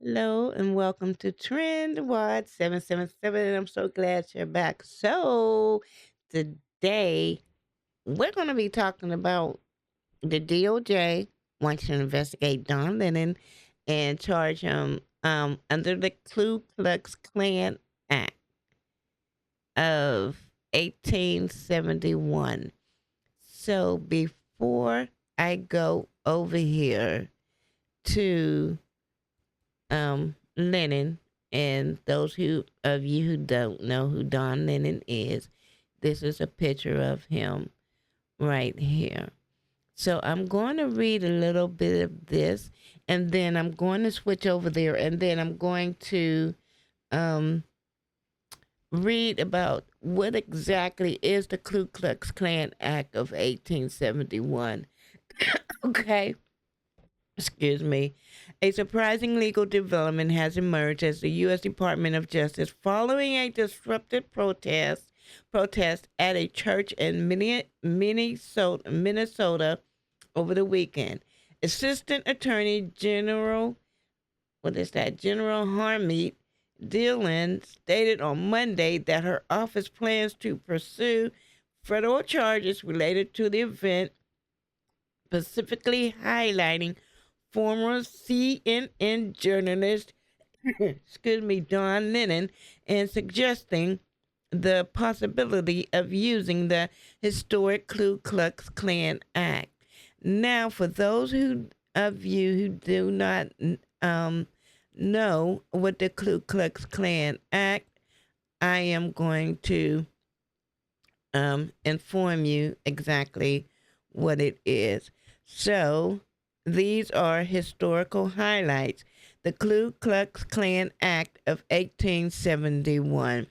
Hello and welcome to Trend Watch 777. And I'm so glad you're back. So, today we're going to be talking about the DOJ wants to investigate Don Lennon and charge him under the Ku Klux Klan Act of 1871. So, before I go over here to Lennon, and those who of you who don't know who Don Lennon is, this is a picture of him right here. So I'm going to read a little bit of this, and then I'm going to switch over there, and then I'm going to um, read about what exactly is the Ku Klux Klan Act of 1871. Okay. Excuse me. A surprising legal development has emerged as the U.S. Department of Justice, following a disrupted protest at a church in Minnesota over the weekend. Assistant Attorney General, what is that? General Harmeet Dillon stated on Monday that her office plans to pursue federal charges related to the event, specifically highlighting former CNN journalist, excuse me, Don Lennon, and suggesting the possibility of using the historic Ku Klux Klan Act. Now, for those of you who do not know what the Ku Klux Klan Act, I am going to inform you exactly what it is. So, these are historical highlights. The Ku Klux Klan Act of 1871,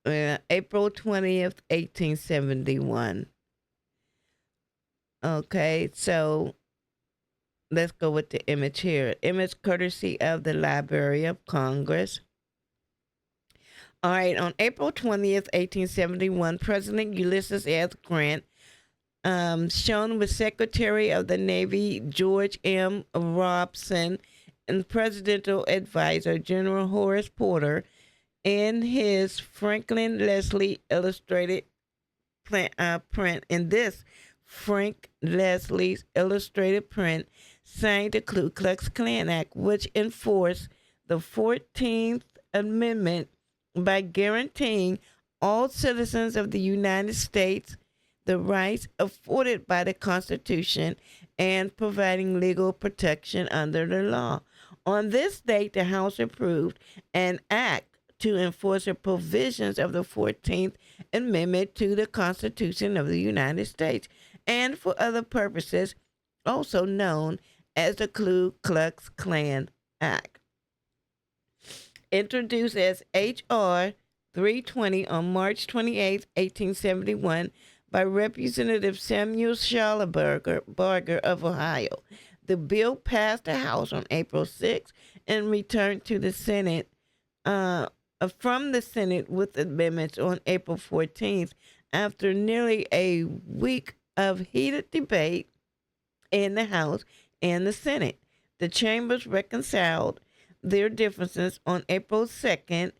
April 20th, 1871. Okay, so let's go with the image here. Image courtesy of the Library of Congress. All right, on April 20th, 1871, President Ulysses S. Grant, shown with Secretary of the Navy George M. Robson and Presidential Advisor General Horace Porter, in his Franklin Leslie illustrated print. In this Frank Leslie's illustrated print, signed the Ku Klux Klan Act, which enforced the 14th Amendment by guaranteeing all citizens of the United States the rights afforded by the Constitution and providing legal protection under the law. On this date, the House approved an act to enforce the provisions of the 14th Amendment to the Constitution of the United States and for other purposes, also known as the Ku Klux Klan Act. Introduced as H.R. 320 on March 28, 1871, by Representative Samuel Schallenberger of Ohio. The bill passed the House on April 6 and returned to the Senate from the Senate with amendments on April 14th after nearly a week of heated debate in the House and the Senate. The chambers reconciled their differences on April 20th,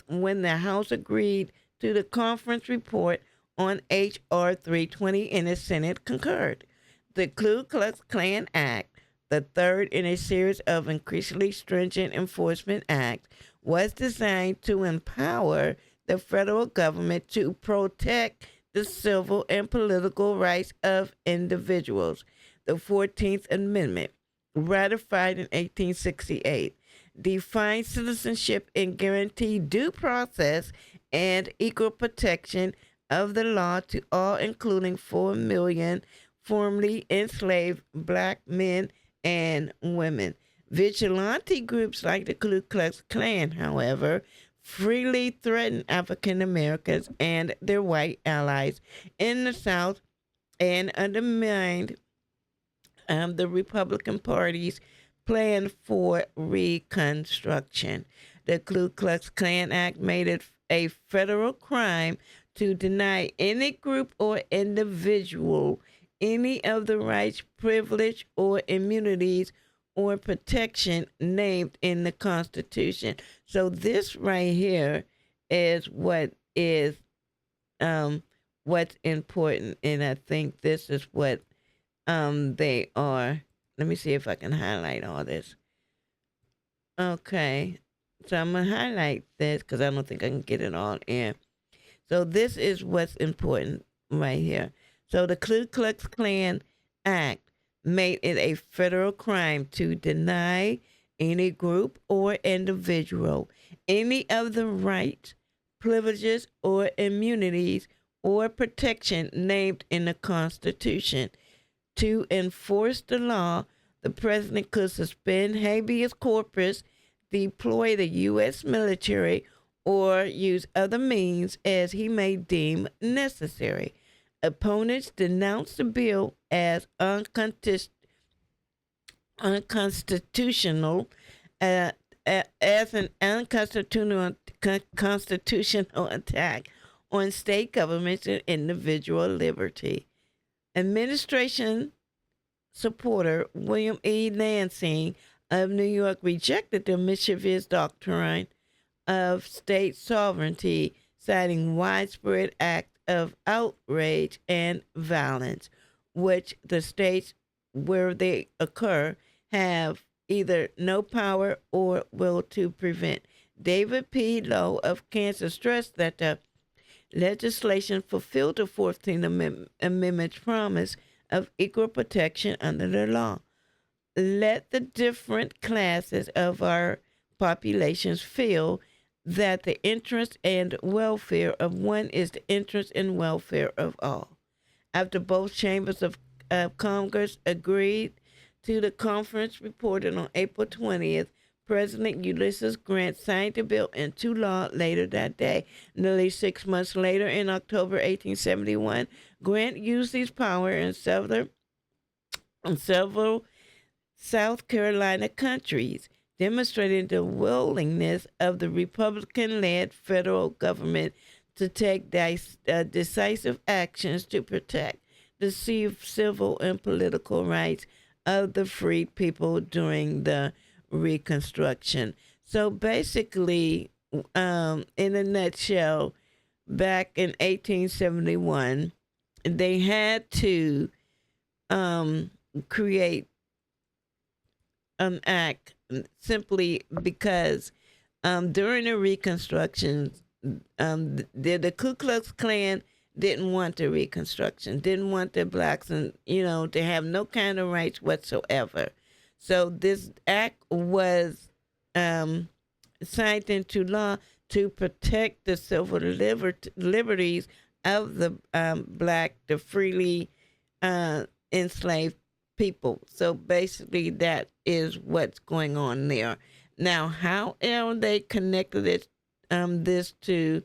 when the House agreed to the conference report on H.R. 320 and the Senate concurred. The Ku Klux Klan Act, the third in a series of increasingly stringent enforcement acts, was designed to empower the federal government to protect the civil and political rights of individuals. The 14th Amendment, ratified in 1868, defined citizenship and guaranteed due process and equal protection of the law to all, including 4 million formerly enslaved black men and women. Vigilante groups like the Ku Klux Klan, however, freely threatened African Americans and their white allies in the South and undermined the Republican Party's plan for Reconstruction. The Ku Klux Klan Act made it a federal crime to deny any group or individual any of the rights, privilege, or immunities or protection named in the Constitution. So this right here is um, what's important, and I think this is what they are. Let me see if I can highlight all this. Okay, so I'm gonna highlight this because I don't think I can get it all in. So this is what's important right here. So the Ku Klux Klan Act made it a federal crime to deny any group or individual any of the rights, privileges, or immunities or protection named in the Constitution. To enforce the law, the president could suspend habeas corpus, deploy the U.S. military, or use other means as he may deem necessary. Opponents denounced the bill as unconstitutional, uh, as an constitutional attack on state governments and individual liberty. Administration supporter William E. Lansing of New York rejected the mischievous doctrine of state sovereignty, citing widespread acts of outrage and violence, which the states where they occur have either no power or will to prevent. David P. Lowe of Kansas stressed that the legislation fulfilled the 14th Amendment's promise of equal protection under the law. Let the different classes of our populations feel that the interest and welfare of one is the interest and welfare of all. After both chambers of Congress agreed to the conference reported on April 20th, President Ulysses Grant signed the bill into law later that day. Nearly 6 months later, in October 1871, Grant used his power in several South Carolina countries, demonstrating the willingness of the Republican-led federal government to take decisive actions to protect the civil and political rights of the freed people during the Reconstruction. So basically, in a nutshell, back in 1871, they had to create an act simply because during the Reconstruction, the Ku Klux Klan didn't want the Reconstruction, didn't want the blacks and to have no kind of rights whatsoever. So this act was signed into law to protect the civil liberties of the black, the freely enslaved people. So basically, that is what's going on there. Now, how are they connected this to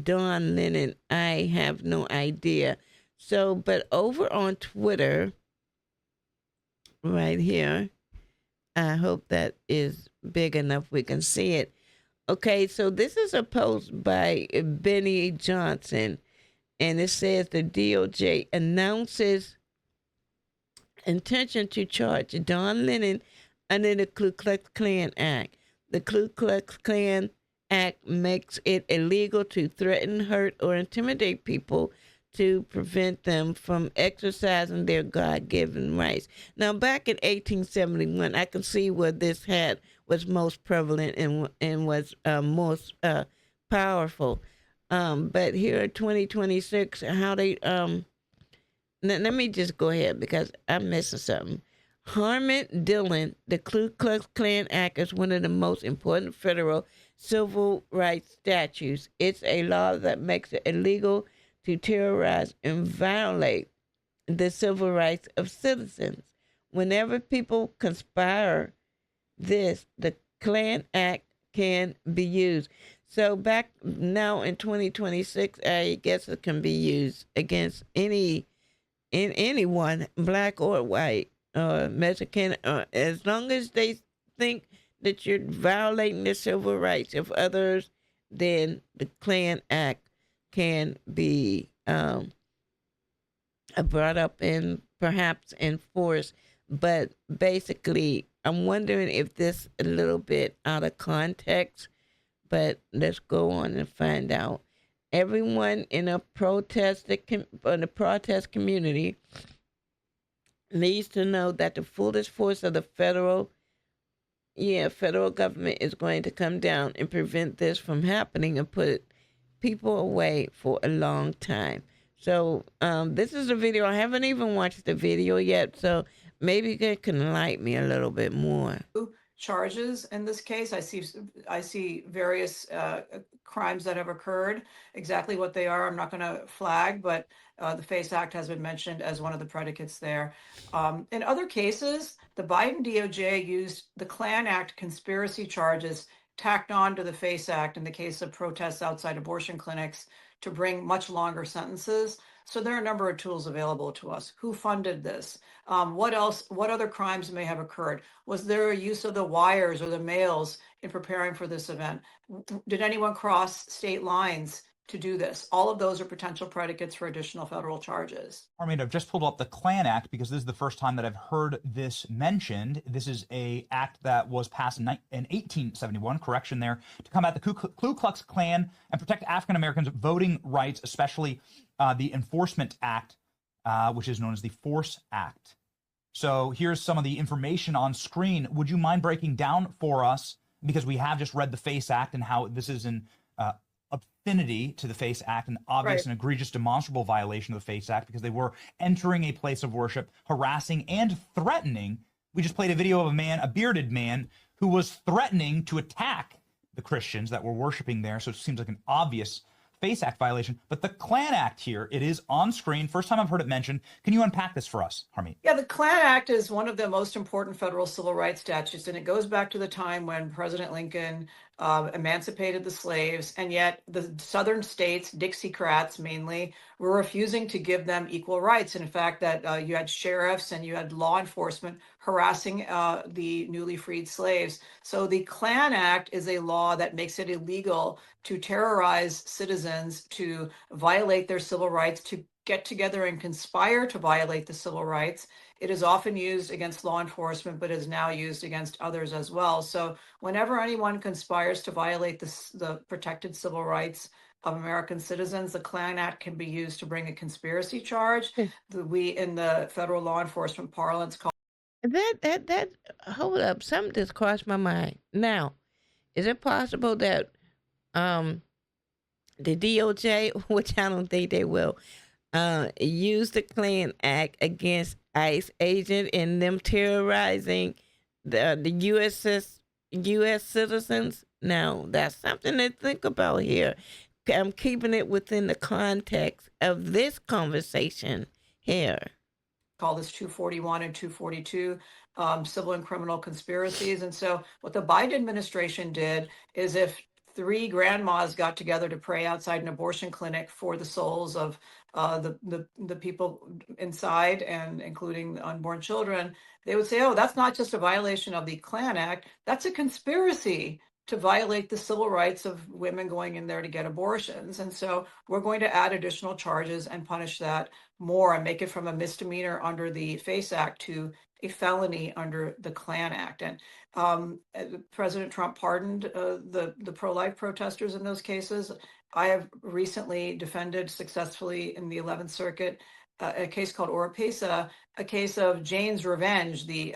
Don Lennon? I have no idea. So, but over on Twitter, right here, I hope that is big enough we can see it. Okay, so this is a post by Benny Johnson, and it says the DOJ announces intention to charge Don Lennon under the Ku Klux Klan Act. The Ku Klux Klan Act makes it illegal to threaten, hurt, or intimidate people to prevent them from exercising their God-given rights. Now, back in 1871, I can see where this was most prevalent and was most powerful. But here in 2026, how they let me just go ahead because I'm missing something. Harmon Dillon, the Ku Klux Klan Act is one of the most important federal civil rights statutes. It's a law that makes it illegal to terrorize and violate the civil rights of citizens. Whenever people conspire this, the Klan Act can be used. So back now in 2026, I guess it can be used against anyone, black or white, or Mexican, as long as they think that you're violating the civil rights of others, then the Klan Act can be brought up and perhaps enforced. But basically, I'm wondering if this a little bit out of context, but let's go on and find out. Everyone in a in the protest community needs to know that the fullest force of the federal government is going to come down and prevent this from happening and put people away for a long time. So this is a video. I haven't even watched the video yet, so maybe you can enlighten me a little bit more. Charges in this case. I see various crimes that have occurred. Exactly what they are, I'm not going to flag, but the FACE Act has been mentioned as one of the predicates there. In other cases, the Biden DOJ used the Klan Act conspiracy charges tacked on to the FACE Act in the case of protests outside abortion clinics to bring much longer sentences. So there are a number of tools available to us. Who funded this? What else? What other crimes may have occurred? Was there a use of the wires or the mails in preparing for this event? Did anyone cross state lines to do this? All of those are potential predicates for additional federal charges. Armin, I've just pulled up the Klan Act because this is the first time that I've heard this mentioned. This is a act that was passed in 1871, correction there, to combat the Ku Klux Klan and protect African Americans' voting rights, especially the Enforcement Act, which is known as the Force Act. So here's some of the information on screen. Would you mind breaking down for us, because we have just read the FACE Act and how this is an affinity to the FACE Act, an obvious and egregious demonstrable violation of the FACE Act because they were entering a place of worship, harassing and threatening. We just played a video of a bearded man, who was threatening to attack the Christians that were worshiping there. So it seems like an obvious FACE Act violation. But the Klan Act here, it is on screen. First time I've heard it mentioned. Can you unpack this for us, Harmeet? Yeah, the Klan Act is one of the most important federal civil rights statutes, and it goes back to the time when President Lincoln emancipated the slaves, and yet the southern states, Dixiecrats mainly, were refusing to give them equal rights. And in fact, that you had sheriffs and you had law enforcement harassing the newly freed slaves. So the Klan Act is a law that makes it illegal to terrorize citizens, to violate their civil rights, to get together and conspire to violate the civil rights. It is often used against law enforcement, but is now used against others as well. So whenever anyone conspires to violate the protected civil rights of American citizens, the Klan Act can be used to bring a conspiracy charge. We, in the federal law enforcement parlance, call That hold up, something just crossed my mind. Now, is it possible that the DOJ, which I don't think they will, use the Klan Act against ICE agent and them terrorizing the U.S. citizens? Now, that's something to think about here. I'm keeping it within the context of this conversation here. Call this 241 and 242 civil and criminal conspiracies. And so what the Biden administration did is, if three grandmas got together to pray outside an abortion clinic for the souls of the people inside, and including unborn children, they would say, oh, that's not just a violation of the Klan Act, that's a conspiracy to violate the civil rights of women going in there to get abortions. And so we're going to add additional charges and punish that more and make it from a misdemeanor under the FACE Act to a felony under the Klan Act. And President Trump pardoned the pro-life protesters in those cases. I have recently defended successfully in the 11th Circuit a case called Oropesa, a case of Jane's Revenge, the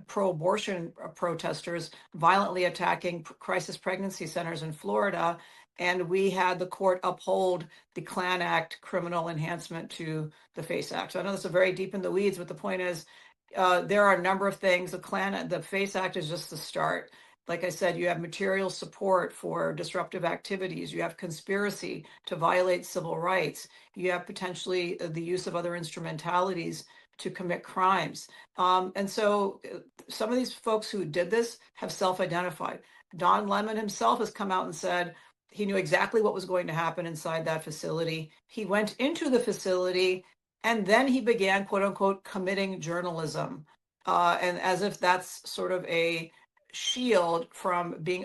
pro-abortion protesters violently attacking crisis pregnancy centers in Florida. And we had the court uphold the Klan Act criminal enhancement to the FACE Act. So I know this is very deep in the weeds, but the point is, there are a number of things. The FACE Act is just the start. Like I said, you have material support for disruptive activities. You have conspiracy to violate civil rights. You have potentially the use of other instrumentalities to commit crimes. And so some of these folks who did this have self-identified. Don Lemon himself has come out and said he knew exactly what was going to happen inside that facility. He went into the facility and then he began, quote unquote, committing journalism. And as if that's sort of a shield from being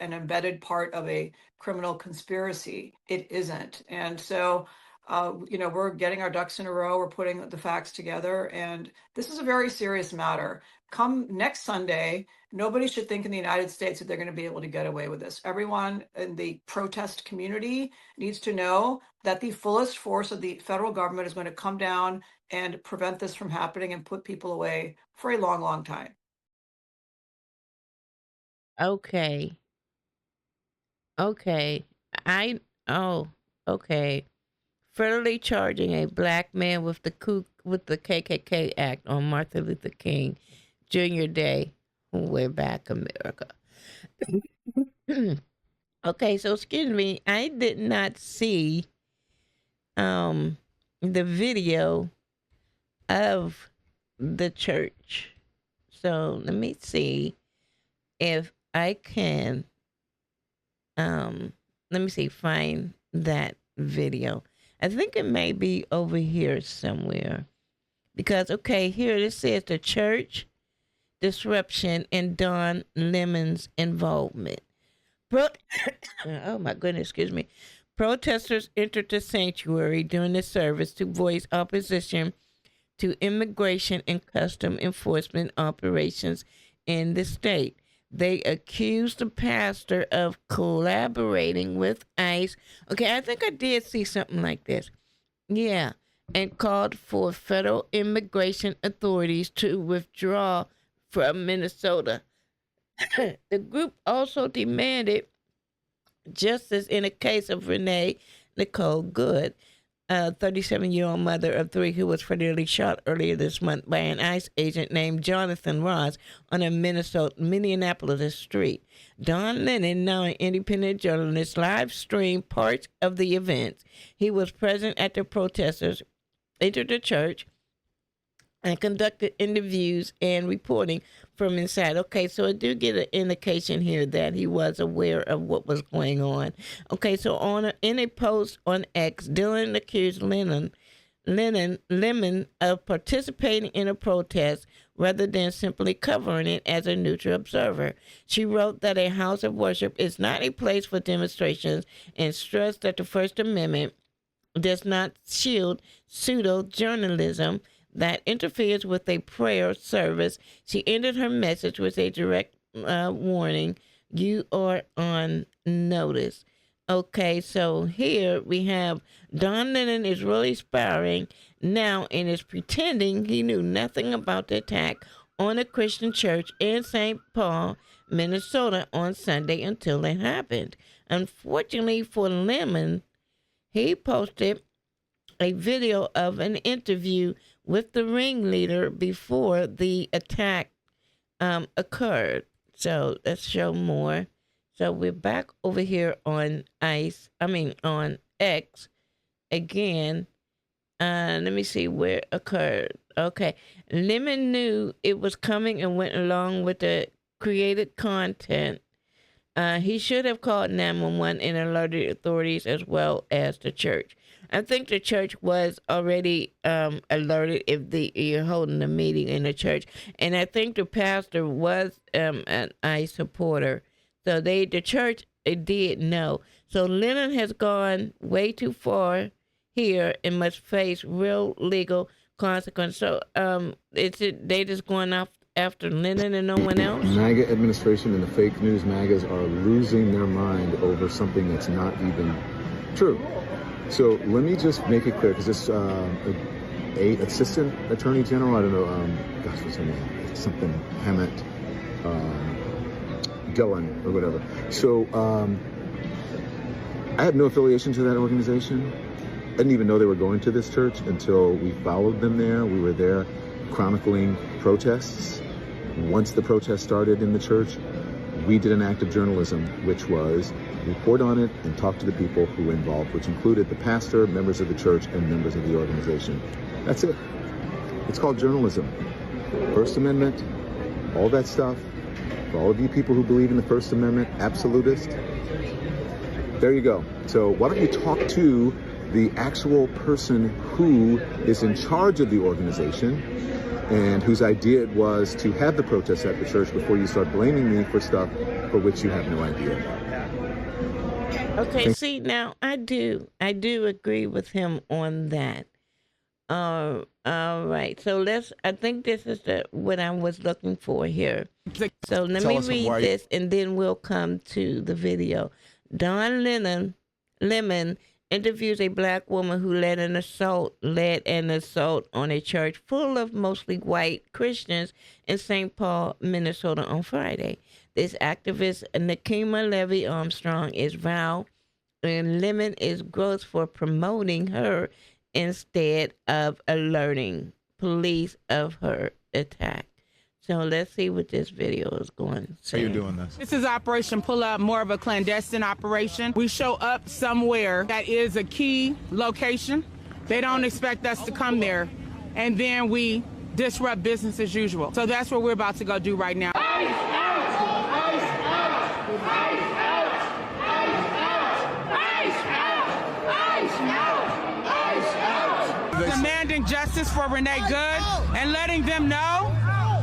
an embedded part of a criminal conspiracy. It isn't. And so We're getting our ducks in a row. We're putting the facts together. And this is a very serious matter. Come next Sunday, nobody should think in the United States that they're going to be able to get away with this. Everyone in the protest community needs to know that the fullest force of the federal government is going to come down and prevent this from happening and put people away for a long, long time. Okay. Okay. Okay. Federally charging a black man with the KKK Act on Martin Luther King Jr. Day. We're back, America. Okay, so excuse me, I did not see the video of the church. So let me see if I can find that video. I think it may be over here somewhere. Because, okay, here it says the church disruption and Don Lemon's involvement. Oh my goodness, excuse me. Protesters entered the sanctuary during the service to voice opposition to immigration and custom enforcement operations in the state. They accused the pastor of collaborating with ICE. Okay, I think I did see something like this. Yeah, and called for federal immigration authorities to withdraw from Minnesota. The group also demanded justice in a case of Renee Nicole Good, a 37-year-old mother of three who was fatally shot earlier this month by an ICE agent named Jonathan Ross on a Minneapolis street. Don Lennon, now an independent journalist, live streamed parts of the events. He was present at the protesters entered the church and conducted interviews and reporting from inside. Okay, so I do get an indication here that he was aware of what was going on. Okay, so in a post on X, Dylan accused Lemon of participating in a protest rather than simply covering it as a neutral observer. She wrote that a house of worship is not a place for demonstrations and stressed that the First Amendment does not shield pseudo-journalism that interferes with a prayer service. She ended her message with a direct warning. You are on notice. Okay, so here we have Don Lennon is really sparring now and is pretending he knew nothing about the attack on a Christian church in St. Paul, Minnesota on Sunday until it happened. Unfortunately for Lemon, he posted a video of an interview with the ringleader before the attack occurred. So let's show more. So we're back over here on on X again. Let me see where it occurred. Okay. Lemon knew it was coming and went along with the created content. He should have called 911 and alerted authorities as well as the church. I think the church was already alerted if you're holding a meeting in the church. And I think the pastor was an ICE supporter. So the church did know. So Lennon has gone way too far here and must face real legal consequences. So they just going off after Lennon and no one else? MAGA administration and the fake news MAGAs are losing their mind over something that's not even true. So let me just make it clear, because this assistant attorney general, I don't know, what's her name? It's something Hammett, Dillon or whatever. So I had no affiliation to that organization. I didn't even know they were going to this church until we followed them there. We were there chronicling protests. Once the protest started in the church, we did an act of journalism, which was report on it and talk to the people who were involved, which included the pastor, members of the church, and members of the organization. That's it. It's called journalism. First Amendment, all that stuff. For all of you people who believe in the First Amendment, absolutist, there you go. So why don't you talk to the actual person who is in charge of the organization and whose idea it was to have the protests at the church before you start blaming me for stuff for which you have no idea. Okay, see, now I do agree with him on that. All right. So I think this is what I was looking for here. So let me read this, and then we'll come to the video. Don Lemon interviews a black woman who led an assault on a church full of mostly white Christians in St. Paul, Minnesota on Friday. This activist, Nakima Levy Armstrong, is vowed, and Lemon is gross for promoting her instead of alerting police of her attack. So let's see what this video is going to say. How are you doing this? This is Operation Pull Up, more of a clandestine operation. We show up somewhere that is a key location. They don't expect us to come there, and then we disrupt business as usual. So that's what we're about to go do right now. Demanding justice for Renee Good and letting them know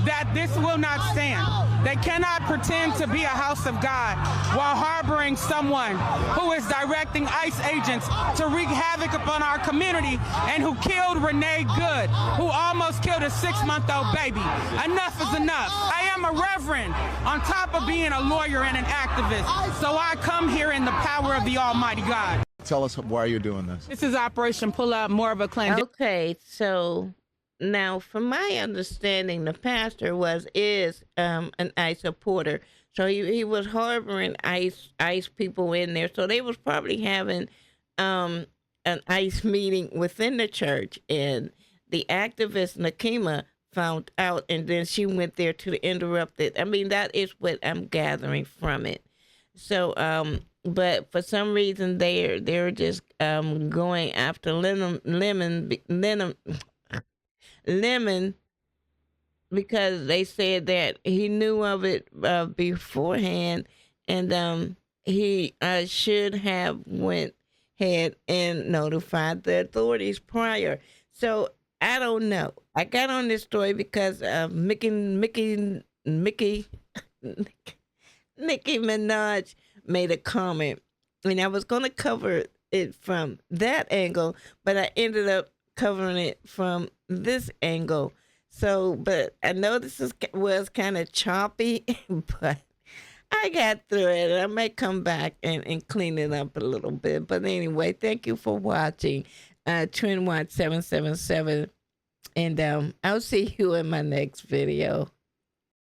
that this will not stand. They cannot pretend to be a house of God while harboring someone who is directing ICE agents to wreak havoc upon our community and who killed Renee Good, who almost killed a 6-month-old baby. Enough is enough. I am a reverend on top of being a lawyer and an activist. So I come here in the power of the Almighty God. Tell us why you're doing this. This is Operation Pull Up, more of a clandestine. Okay, so now, from my understanding, the pastor is an ICE supporter. So he was harboring ICE people in there. So they was probably having an ICE meeting within the church, and the activist Nakima found out, and then she went there to interrupt it. I mean, that is what I'm gathering from it. So, but for some reason they're just going after Lemon because they said that he knew of it beforehand, and he should have went ahead and notified the authorities prior. So I don't know. I got on this story because Nicki Minaj made a comment, and I was going to cover it from that angle, but I ended up covering it from this angle. So, but I know this was kind of choppy, but I got through it. I may come back and clean it up a little bit. But anyway, thank you for watching TrendWatch 777, and I'll see you in my next video.